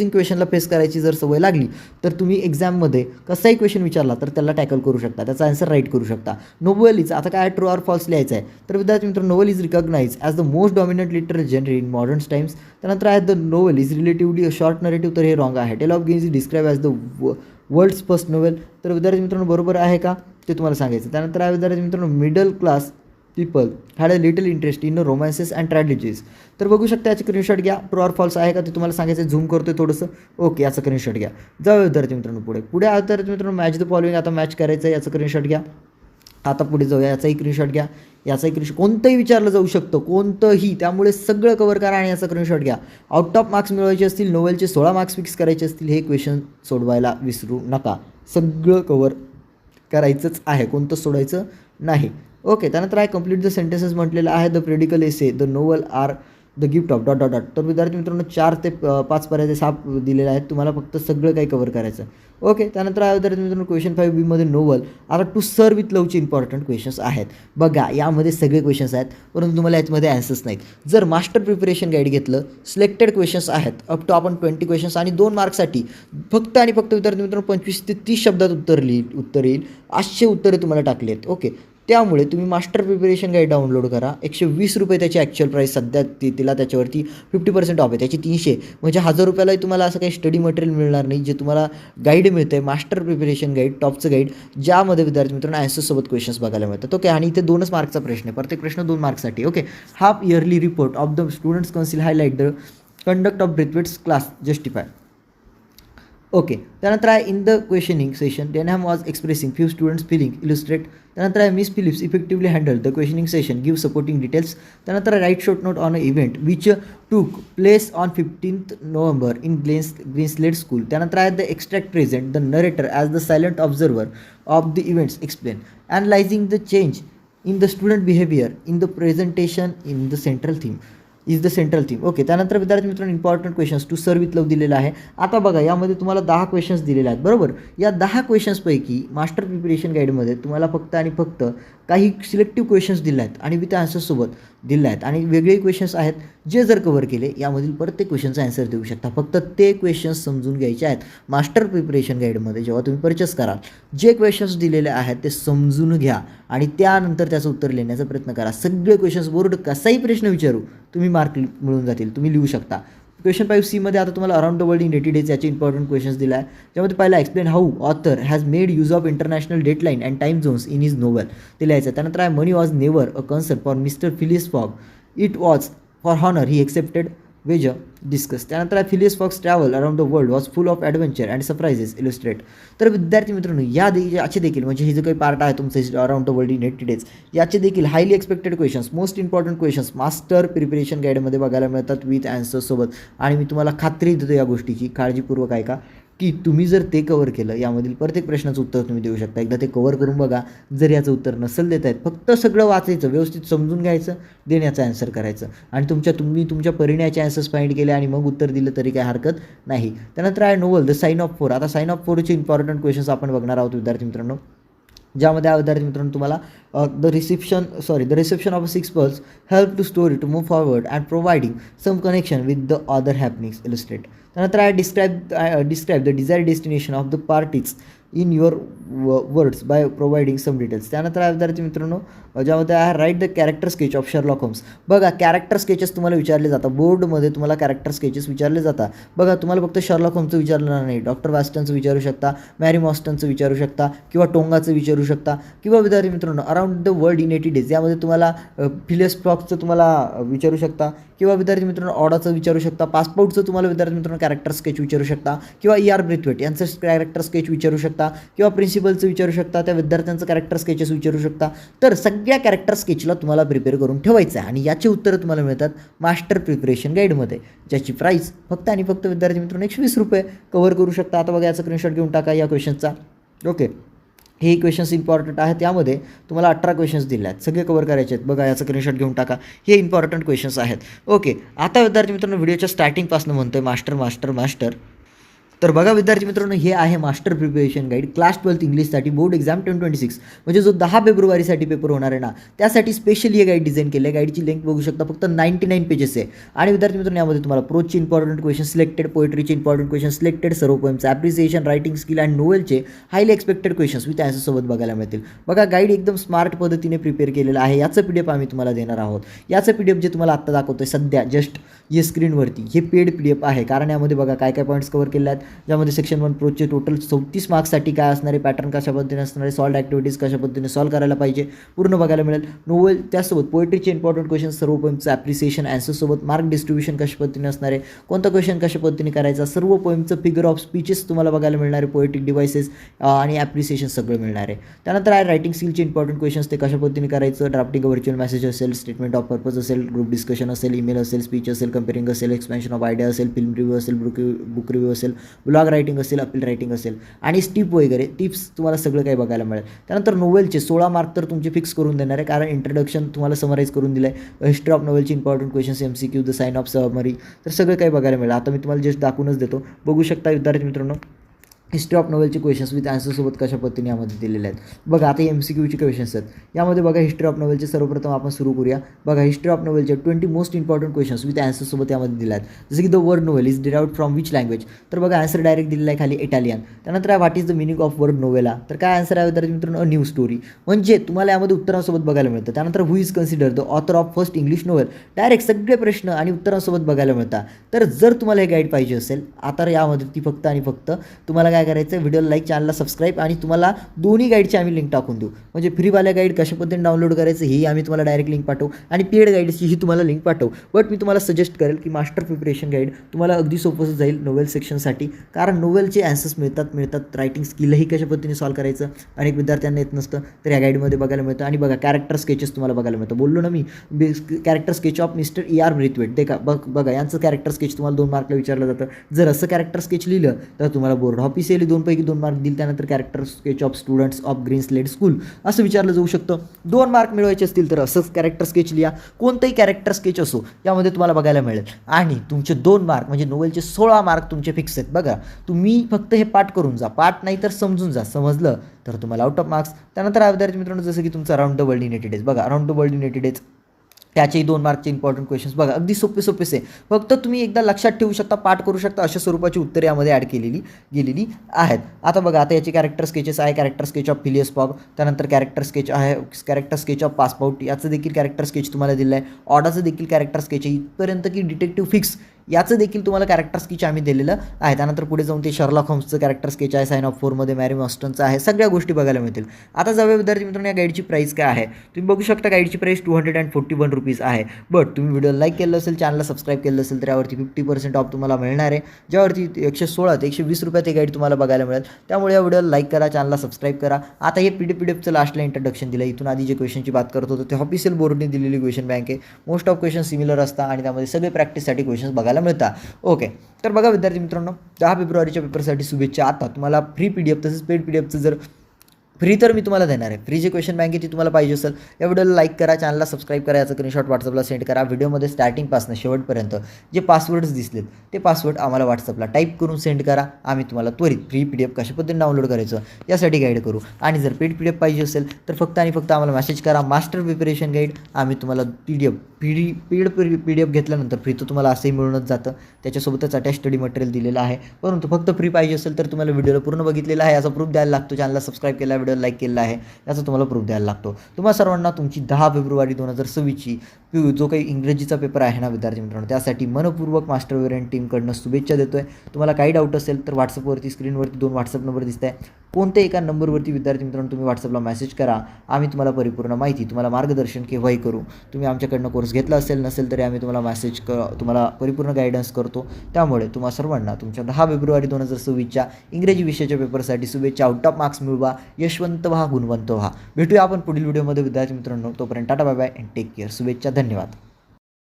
क्वेश्चनला फेस करायची जर सवय लागली तर तुम्ही एक्झाममध्ये कसाही क्वेश्चन विचारला तर त्याला टॅकल करू शकता, त्याचा आन्सर राईट करू शकता. नोवेल इज, आता काय ट्रू ऑर फॉल्स लिहायचं आहे. तर विद्यार्थी मित्र, novel is recognise as the most dominant literary genre in modern times. त्यानंतर आहे the novel is relatively a short narrative. तर हे रॉंग आहे. Tale of Genji describe as the world's first novel, तर विद्यार्थी मित्रांनो बरोबर आहे का ते तुम्हाला सांगायचं. त्यानंतर आहे विद्यार्थी मित्रांनो middle class people had a little interest in romances and tragedies. तर बघू शकता याचे स्क्रीनशॉट घ्या. ट्रू ऑर फॉल्स आहे का ते तुम्हाला सांगायचं. झूम करतोय थोडंसं. ओके, याचा स्क्रीनशॉट घ्या. जाऊ विद्यार्थी मित्रांनो पुढे विद्यार्थी मित्रांनो मॅच द फॉलोइंग आता मॅच करायचं आहे. याचा स्क्रीनशॉट घ्या. आता पुढे जाऊया. याचाही स्क्रीनशॉट घ्या. याचाही स्क्रीनशॉट कोणतंही विचारलं जाऊ शकतं, कोणतंही, त्यामुळे सगळं कवर करा आणि याचा स्क्रीनशॉट घ्या. आउट ऑफ मार्क्स मिळवायचे असतील, नोवेलचे 16 मार्क्स फिक्स करायचे असतील, हे क्वेश्चन सोडवायला विसरू नका. सगळं कवर करायचंच आहे, कोणतंच सोडायचं नाही. ओके, त्यानंतर आहे कंप्लीट द सेंटेन्सेस म्हटलेलं आहे. The periodical essay the novel are the gift of dot dot dot. तर विद्यार्थी मित्रांनो 4 ते 5 पर्यंत साप दिलेले आहेत. तुम्हाला फक्त सगळं काही कवर करायचं. ओके, त्यानंतर आहे विद्यार्थी मित्रांनो क्वेश्चन 5B मध्ये नोवल आता to Sir with लवचे important questions आहेत. बघा यामध्ये सगळे क्वेश्चन्स आहेत, परंतु तुम्हाला याच्यामध्ये ॲन्सर्स नाहीत. जर मास्टर प्रिपरेशन गाईड घेतलं, सिलेक्टेड क्वेश्चन्स आहेत अप टू आपण 20 क्वेश्चन्स आणि 2 मार्क्ससाठी फक्त आणि फक्त विद्यार्थी मित्रांनो 25 ते 30 शब्दात उत्तर येईल. असे उत्तरे तुम्हाला टाकले आहेत. ओके, त्यामुळे तुम्ही मास्टर प्रिपरेशन गाईड डाउनलोड करा. 120 रुपये त्याची ॲक्च्युअल प्राईस सध्या तिला त्याच्यावरती 50% ऑफ आहे. त्याची 300 म्हणजे 1000 रुपयालाही तुम्हाला असं काही स्टडी मटेरियल मिळणार नाही. जे तुम्हाला गाईड मिळतं आहे मास्टर प्रिपरेशन गाईड, टॉपचं गाईड, ज्यामध्ये विद्यार्थी मित्रांनो ॲन्सर्ससोबत क्वेश्चन्स बघायला मिळतात. ओके, आणि इथे 2च मार्कचा प्रश्न आहे. प्रत्येक प्रश्न 2 मार्क्ससाठी. Okay, half yearly report of the students council highlight the conduct of Braithwaite's class justify. Okay, त्यानंतर आहे in the questioning session Denham was expressing few students feeling illustrate. त्यानंतर आहे Miss Phillips effectively handle the questioning session give supporting details. त्यानंतर आहे write short note on a event which took place on 15th November in Greenslade school. त्यानंतर आहे the extract present the narrator as the silent observer of the events explain. Analysing the change in the student behaviour in the presentation in the central theme is the central theme. Okay, त्यानंतर विद्यार्थी मित्रांनो important questions to Sir with love दिलेला आहे. आता बघा यामध्ये तुम्हाला 10 questions दिलेले आहेत. बरोबर, या 10 क्वेश्चन्सपैकी मास्टर प्रिपरेशन गाईडमध्ये तुम्हाला फक्त आणि फक्त काही सिलेक्टिव्ह क्वेश्चन्स दिले आहेत आणि विथ आन्सर्ससोबत दिले आहेत आणि वेगळे क्वेश्चन्स आहेत जे जर कवर केले यामधील प्रत्येक क्वेश्चनचा आन्सर देऊ शकता. फक्त ते क्वेश्चन्स समजून घ्यायचे आहेत. मास्टर प्रिपरेशन गाईडमध्ये जेव्हा तुम्ही परचेस कराल जे क्वेश्चन्स दिलेले आहेत ते समजून घ्या आणि त्यानंतर त्याचं उत्तर लिहिण्याचा प्रयत्न करा. सगळे क्वेश्चन्स बोर्ड कसाही प्रश्न विचारू तुम्ही मार्क मिळून जातील, तुम्ही लिहू शकता. क्वेश्चन 5C मध्ये आता तुम्हाला around the world in 80 days याचे इम्पॉर्टंट क्वेश्चन्स दिला आहे. ज्यामध्ये पहिला explain how author has made use of international deadline and time zones in his novel ते लिहायचं. त्यानंतर आहे money was never a concern for Mr Phileas Fogg, it was for honour he accepted wager discuss. त्यानंतर आहे Phileas Fogg's travel around the world was full of adventure and surprises illustrate. तर विद्यार्थी मित्रांनो याचे देखील म्हणजे हे जे काही पार्ट आहे तुमचं around the world in 80 days याचे देखील highly expected questions, most important questions master preparation गाईडमध्ये बघायला मिळतात विथ आन्सर्ससोबत. आणि मी तुम्हाला खात्री देतो या गोष्टीची, काळजीपूर्वक ऐका, की तुम्ही जर ते कवर केलं यामधील प्रत्येक प्रश्नाचं उत्तर तुम्ही देऊ शकता. एकदा ते कवर करून बघा. जर याचं उत्तर नसेल देत आहेत फक्त सगळं वाचायचं, व्यवस्थित समजून घ्यायचं, देण्याचं आन्सर करायचं आणि तुम्ही तुमच्या परिण्याचे आन्सर्स फाइंड केले आणि मग उत्तर दिलं तरी काही हरकत नाही. त्यानंतर आहे नोवल द साइन ऑफ 4. आता साइन ऑफ 4चे इम्पॉर्टंट क्वेश्चन्स आपण बघणार आहोत विद्यार्थी मित्रांनो. ज्यामध्ये विद्यार्थी मित्रांनो तुम्हाला the reception of 6 pearls help to story to move forward and providing some connection with the other happenings illustrate. त्यानंतर आहे describe the desire destination of the parties in your words by providing some details. त्यानंतर आहे विद्यार्थी मित्रांनो ज्यामध्ये आहे write the character sketch of Sherlock Holmes. बघा character sketches तुम्हाला विचारले जातात बोर्डमध्ये, तुम्हाला कॅरेक्टर स्केचेस विचारले जातात. बघा तुम्हाला फक्त शर्लॉक होम्सचं विचारलं नाही, डॉक्टर वॅस्टनचं विचारू शकता, मॅरी मॉस्टनचं विचारू शकता किंवा टोंगाचं विचारू शकता किंवा विद्यार्थी मित्रांनो around the world in 80 days यामध्ये तुम्हाला फिलिस फॉक्सचं तुम्हाला विचारू शकता किंवा विद्यार्थी मित्रांनो ऑडाचं विचारू शकता, पासपोर्टचं तुम्हाला विद्यार्थी मित्रांनो कॅरेक्टर स्केच विचारू शकता किंवा ER ब्रेथवेट यांचं कॅरेक्टर स्केच विचारू शकता किंवा प्रिन्सिपलचं विचारू शकता, त्या विद्यार्थ्यांचं कॅरेक्टर स्केचेस विचारू शकता. तर सगळ्या कॅरेक्टर स्केचला तुम्हाला प्रिपेअर करून ठेवायचं आहे आणि याची उत्तरं तुम्हाला मिळतात मास्टर प्रिपरेशन गाईडमध्ये, ज्याची प्राईस फक्त आणि फक्त विद्यार्थी मित्रांनो 120 रुपये. कवर करू शकता. आता बघा याचा स्क्रीनशॉट घेऊन टाका या क्वेश्चनचा. ओके, हे क्वेश्चन्स इम्पॉर्टंट आहेत. यामध्ये तुम्हाला 18 क्वेश्चन्स दिले आहेत, सगळे कवर करायचे आहेत. बघा याचा स्क्रीनशॉट घेऊन टाका. हे इम्पॉर्टंट क्वेश्चन्स आहेत. ओके, आता विद्यार्थी मित्रांनो व्हिडिओच्या स्टार्टिंगपासून म्हणतोय मास्टर. तर बघा विद्यार्थी मित्रांनो हे आहे master preparation guide class 12th इंग्लिशसाठी बोर्ड एक्झाम 2026 म्हणजे जो 10 फेब्रुवारीसाठी पेपर होणार आहे ना त्यासाठी स्पेशली हे गाईड डिझाईन केलं आहे. गाईडची लिंक बघू शकता, फक्त 99 पेजेस आहे. आणि विद्यार्थी मित्रांनो यामध्ये तुम्हाला प्रोजचे इम्पॉर्टंट क्वेश्चन सिलेक्टेड, पोएट्रीचे इम्पॉर्टंट क्वेश्चन सिलेक्टेड, सर्व पोएमचे ॲप्रिसिएशन, रायटिंग स्किल अँड नोवेलचे हायली एक्सपेक्टेड क्वेश्चन्स विथ आन्सरसोबत बघायला मिळतील. बघा गाईड एकदम स्मार्ट पद्धतीने प्रिपेअर केलेलं आहे. याचं PDF आम्ही तुम्हाला देणार आहोत. याचं PDF जे तुम्हाला आत्ता दाखवतोय सध्या जस्ट या स्क्रीनवरती हे पेड PDF आहे, कारण यामध्ये बघा काय काय पॉईंट्स कवर केले आहेत, ज्यामध्ये सेक्शन 1 प्रोचे टोटल 34 मार्क्ससाठी काय असणारे पॅटर्न कशा पद्धतीने असणारे सॉल्ड ॲक्टिव्हिटीज कशा पद्धतीने सॉल्व करायला पाहिजे पूर्ण बघायला मिळेल. नोवेल त्यासोबत पोएट्रीचे इम्पॉर्टंट क्वेश्चन सर्व पोएमचं ॲप्रिसिएशन ॲन्सरसोबत मार्क डिस्ट्रिब्युशन कशा पद्धतीने असणार आहे, कोणता क्वेश्चन कशा पद्धतीने करायचा, सर्व पोएमचं फिगर ऑफ स्पीचेस तुम्हाला बघायला मिळणार आहे, पोएटिक डिव्हाइसेस आणि ॲप्रिसिएशन सगळं मिळणार आहे. त्यानंतर आहे रायटिंग स्किलचे इम्पॉर्टंट क्वेश्चन्स ते कशा पद्धतीने करायचं, ड्राफ्टिंग व्हर्च्युअल मेसेज असेल, स्टेटमेंट ऑफ पर्पज असेल, ग्रुप डिस्कशन असेल, ईमेल असेल, स्पीच असेल, कंपेअरिंग असेल, एक्सपेन्शन ऑफ आयडिया असेल, फिल्म रिव्ह्यू असेल, बुक रिव्ह्यू असेल, ब्लॉग रायटिंग असेल, अपील रायटिंग असेल आणि स्टिप वगैरे टिप्स तुम्हाला सगळं काही बघायला मिळेल. त्यानंतर नोवेलचे 16 मार्क तर तुमचे फिक्स करून देणार आहे, कारण इंट्रोडक्शन तुम्हाला समराईज करून दिलं आहे, हिस्ट्री ऑफ नोवेलचे important questions, MCQ, the sign of summary, तर सगळं काही बघायला मिळेल. आता मी तुम्हाला जस्ट दाखवूनच देतो, बघू शकता विद्यार्थी मित्रांनो. हिस्ट्री ऑफ नोवेलचे क्वेश्चन्स विथ आन्सरसोबत कशा पद्धतीने यामध्ये दिलेले आहेत. बघा आता MCQचे क्वेश्चन्स आहेत यामध्ये. बघा हिस्ट्री ऑफ नोवेलचे सर्वप्रथम आपण सुरू करूया. बघा हिस्ट्री ऑफ नोवेलचे 20 मोस्ट इम्पॉर्टंट क्वेश्चन्स विथ आन्सरसोबत यामध्ये दिले आहेत. जसं की the word novel is derived from which language, तर बघा आन्सर डायरेक्ट दिलेला आहे खाली इटालियन. त्यानंतर what is the meaning of word novella, तर काय आन्सर आहे विद्यार्थी मित्रांनो, अ न्यू स्टोरी, म्हणजे तुम्हाला यामध्ये उत्तरांसोबत बघायला मिळतं. त्यानंतर who is consider the author of first English novel, direct सगळे प्रश्न आणि उत्तरांसोबत बघायला मिळतात. तर जर तुम्हाला हे गाईड पाहिजे असेल आता यामध्ये ती फक्त आणि फक्त तुम्हाला काय करायचं, व्हिडिओ लाईक, चॅनलला सबस्क्राईब आणि तुम्हाला दोन्ही गाईडची आम्ही लिंक टाकून देऊ. म्हणजे फ्रीवाल्या गाईड कशा पद्धतीने डाउनलोड करायचं ही आम्ही तुम्हाला डायरेक्ट लिंक पाठवू आणि पेड गाईडची ही तुम्हाला लिंक पाठवू. बट मी तुम्हाला सजेस्ट करेल की मास्टर प्रिपरेशन गाईड तुम्हाला अगदी सोपं जाईल नोवेल सेक्शनसाठी, कारण नोवेलचे ॲन्सर्स मिळतात, रायटिंग स्किलही कशा पद्धतीने सॉल्व करायचं अनेक विद्यार्थ्यांना येत नसतं, तर या गाईडमध्ये बघायला मिळतं. आणि बघा कॅरेक्टर स्केचेस तुम्हाला बघायला मिळतं. बोललो ना मी, character sketch of Mr ER Braithwaite, ते का बघा यांचं कॅरेक्टर स्केच तुम्हाला 2 मार्कला विचारलं जातं. जर असं कॅरेक्टर स्केच लिहिलं तर तुम्हाला बोर्ड ऑफिशियली 2 पैकी 2 मार्क दिल. त्यानंतर character sketch of students of green slate school असं विचारलं जाऊ शकतं. 2 मार्क मिळवायचे असतील तर असंच कॅरेक्टर स्केच लिहा, कोणतंही कॅरेक्टर स्केच असो यामध्ये तुम्हाला बघायला मिळेल. आणि तुमचे 2 मार्क म्हणजे नोवेलचे 16 मार्क तुमचे फिक्स आहेत. बघा तुम्ही फक्त हे पाठ करून जा, पाठ नाही तर समजून जा, समजलं तर तुम्हाला आउट ऑफ मार्क्स. त्यानंतर विद्यार्थी मित्रांनो जसं की तुमचं around the world in 80 days, बघा around the world in 80 days त्याचेही 2 मार्कचे इम्पॉर्टंट क्वेश्चन्स बघा अगदी सोपेच आहे. फक्त तुम्ही एकदा लक्षात ठेवू शकता, पाठ करू शकता, अशा स्वरूपाची उत्तरे यामध्ये ॲड गेलेली आहेत. आता बघा आता याचे कॅरेक्टर स्केचेस आहे, character sketch of Phileas fog, त्यानंतर कॅरेक्टर स्केच आहे, कॅरेक्टर स्केच ऑफ पासपोर्ट याचं देखील कॅरेक्टर स्केच तुम्हाला दिलं आहे. ऑडाचं देखील कॅरेक्टर स्केच आहे, इथपर्यंत की डिटेक्टिव्ह फिक्स याचं देखील तुम्हाला कॅरेक्टर स्केच आम्ही दिलेलं आहे. त्यानंतर पुढे जाऊन ते शर्लॉक होम्सचं कॅरेक्टर स्केच आहे, साइन ऑफ 4मध्ये मॅरी मॉस्टनचं आहे, सगळ्या गोष्टी बघायला मिळतील. आता जाऊया विद्यार्थी मित्रांनो या गाईडची प्राईस काय आहे. तुम्ही बघू शकता गाईडची प्राईस 241 रुपीज आहे. बट तुम्ही व्हिडिओ लाईक केलं असेल, चॅनलला सबस्क्राईब केलं असेल तर यावरती 50% ऑफ तुम्हाला मिळणार आहे, ज्यावरती 116 ते 120 रुपयात हे गाईड तुम्हाला बघायला मिळेल. त्यामुळे या व्हिडिओला लाईक करा, चॅनलला सबस्क्राईब करा. आता हे PDF लास्टला इंट्रोडक्शन दिलं, इथून आधी जे क्वेश्चनची बात करत होतो ते ऑफिशियल बोर्डने दिलेली क्वेश्चन बँक आहे. मोस्ट ऑफ क्वेश्चन सिमिलर असतात आणि त्यामध्ये सगळे प्रॅक्टिससाठी क्वेश्चन्स बघायला मिळतात. ओके, तर बघा विद्यार्थी मित्रांनो 10 फेब्रुवारीच्या पेपरसाठी शुभेच्छा. आता तुम्हाला फ्री PDF तसेच पेड PDFचं जर फ्री तर मी तुम्हाला देणार आहे, फ्री जे क्वेश्चन बँक आहे ती तुम्हाला पाहिजे असेल या व्हिडिओला लाईक करा, चॅनलला सबस्क्राईब करा, याचं स्क्रीनशॉट व्हॉट्सअपला सेंड करा. व्हिडिओमध्ये स्टार्टिंगपासून शेवटपर्यंत जे पासवर्ड्स दिसलेत ते पासवर्ड आम्हाला व्हॉट्सअपला टाईप करून सेंड करा. आम्ही तुम्हाला त्वरित फ्री PDF कशा पद्धतीने डाउनलोड करायचं यासाठी गाईड करू. आणि जर पेड PDF पाहिजे असेल तर फक्त आणि फक्त आम्हाला मेसेज करा, मास्टर प्रिपरेशन गाईड. आम्ही तुम्हाला पेड PDF घेतल्यानंतर फ्री तर तुम्हाला असंही मिळूनच जातं, त्याच्यासोबतच अटॅच स्टडी मटेरियल दिलेलं आहे. परंतु फक्त फ्री पाहिजे असेल तर तुम्हाला व्हिडिओला पूर्ण बघितलेला आहे याचा प्रूफ द्यायला लागतो, चॅनलला सबस्क्राईब केला, व्हिडिओ लाईक केला आहे याचा तुम्हाला प्रूफ द्यायला लागतो. तुम्हाला सर्वांना तुमची 10 फेब्रुवारी 2026ची जो काही इंग्रजीचा पेपर आहे ना विद्यार्थी मित्रांनो त्यासाठी मनपूर्वक मास्टर वेरियंट टीमकडनं शुभेच्छा देतोय. तुम्हाला काही डाऊट असेल तर व्हॉट्सअपवरती स्क्रीनवरती 2 व्हॉट्सअप नंबर दिसत आहे, कोणत्याही एका नंबरवरती विद्यार्थी मित्रांनो तुम्ही व्हॉट्सअपला मेसेज करा. आम्ही तुम्हाला परिपूर्ण माहिती, तुम्हाला मार्गदर्शन केव्हाही करू. तुम्ही आमच्याकडनं कोर्स घेतला असेल नसेल तरी आम्ही तुम्हाला तुम्हाला परिपूर्ण गायडन्स करतो. त्यामुळे तुम्हा सर्वांना तुमच्या 10 फेब्रुवारी 2026च्या इंग्रजी विषयाच्या पेपरसाठी शुभेच्छा. आउट ऑफ मार्क्स मिळवा, यशवंत व्हा, गुणवंत व्हा. भेटूया आपण पुढील व्हिडिओमध्ये विद्यार्थी मित्रांनो. तोपर्यंत tata bye bye and take care. शुभेच्छा, धन्यवाद.